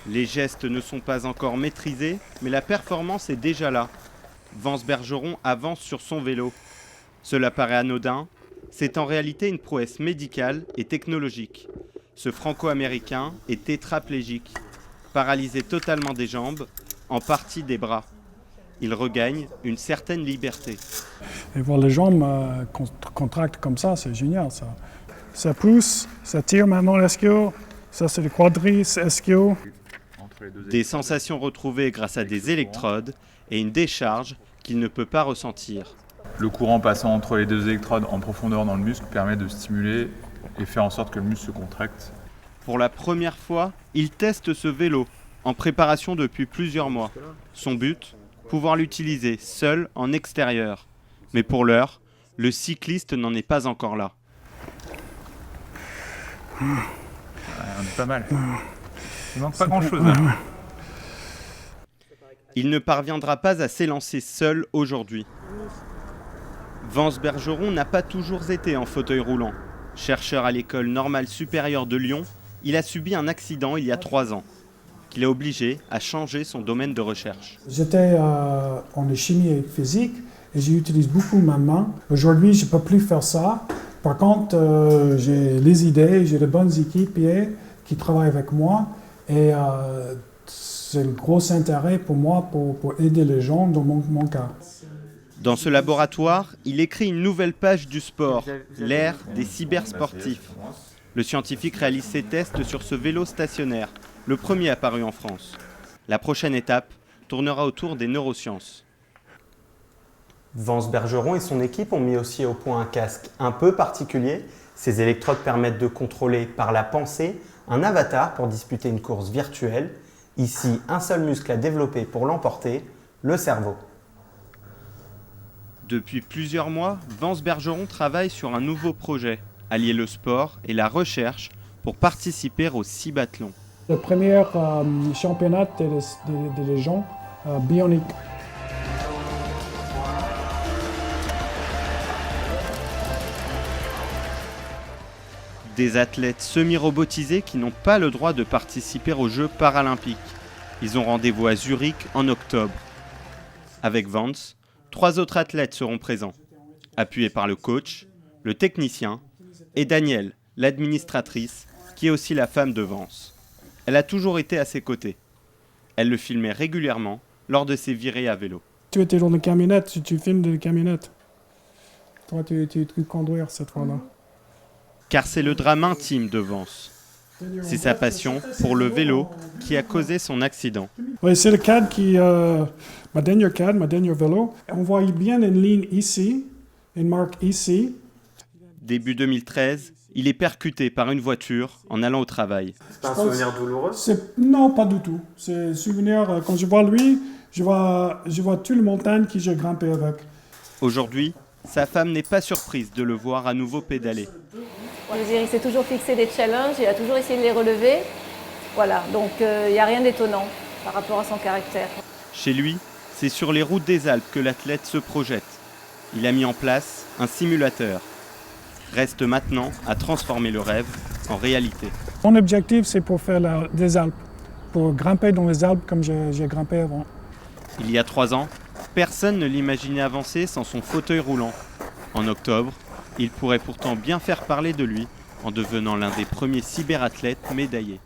Les gestes ne sont pas encore maîtrisés, mais la performance est déjà là. Vance Bergeron avance sur son vélo. Cela paraît anodin, c'est en réalité une prouesse médicale et technologique. Ce Franco-Américain est tétraplégique, paralysé totalement des jambes, en partie des bras. Il regagne une certaine liberté. Et voir les jambes contractent comme ça, c'est génial ça. Ça pousse, ça tire maintenant l'ischio, ça c'est le quadriceps ischio. Des sensations retrouvées grâce à des électrodes et une décharge qu'il ne peut pas ressentir. Le courant passant entre les deux électrodes en profondeur dans le muscle permet de stimuler et faire en sorte que le muscle se contracte. Pour la première fois, il teste ce vélo, en préparation depuis plusieurs mois. Son but, pouvoir l'utiliser seul en extérieur. Mais pour l'heure, le cycliste n'en est pas encore là. On est pas mal. Il manque pas grand-chose. Hein. Il ne parviendra pas à s'élancer seul aujourd'hui. Vance Bergeron n'a pas toujours été en fauteuil roulant. Chercheur à l'école normale supérieure de Lyon, il a subi un accident il y a 3 ans, qui l'a obligé à changer son domaine de recherche. J'étais en chimie et physique et j'utilise beaucoup ma main. Aujourd'hui, je ne peux plus faire ça. Par contre, j'ai les idées, j'ai de bonnes équipiers qui travaillent avec moi et c'est un gros intérêt pour moi pour aider les gens dans mon cas. Dans ce laboratoire, il écrit une nouvelle page du sport, l'ère des cybersportifs. Le scientifique réalise ses tests sur ce vélo stationnaire, le premier apparu en France. La prochaine étape tournera autour des neurosciences. Vance Bergeron et son équipe ont mis aussi au point un casque un peu particulier. Ces électrodes permettent de contrôler par la pensée un avatar pour disputer une course virtuelle. Ici, un seul muscle à développer pour l'emporter, le cerveau. Depuis plusieurs mois, Vance Bergeron travaille sur un nouveau projet, allier le sport et la recherche pour participer au Cibathlon. Le premier championnat des gens bioniques. Des athlètes semi-robotisés qui n'ont pas le droit de participer aux Jeux paralympiques. Ils ont rendez-vous à Zurich en octobre. Avec Vance, 3 autres athlètes seront présents, appuyés par le coach, le technicien et Danielle, l'administratrice, qui est aussi la femme de Vance. Elle a toujours été à ses côtés. Elle le filmait régulièrement lors de ses virées à vélo. Tu étais dans une camionnette, tu filmes des camionnettes. Toi, tu conduire cette fois-là. Car c'est le drame intime de Vance. C'est sa passion pour le vélo qui a causé son accident. Oui, c'est le cadre ma dernier vélo. On voit bien une ligne ici, une marque ici. Début 2013, il est percuté par une voiture en allant au travail. C'est un souvenir douloureux ? Non, pas du tout. C'est un souvenir, quand je vois lui, je vois toute la montagne que j'ai grimpé avec. Aujourd'hui, sa femme n'est pas surprise de le voir à nouveau pédaler. Je veux dire, il s'est toujours fixé des challenges, il a toujours essayé de les relever. Voilà, donc il n'y a rien d'étonnant par rapport à son caractère. Chez lui, c'est sur les routes des Alpes que l'athlète se projette. Il a mis en place un simulateur. Reste maintenant à transformer le rêve en réalité. Mon objectif, c'est pour faire des Alpes, pour grimper dans les Alpes comme j'ai grimpé avant. Il y a 3 ans, personne ne l'imaginait avancer sans son fauteuil roulant. En octobre, il pourrait pourtant bien faire parler de lui en devenant l'un des premiers cyberathlètes médaillés.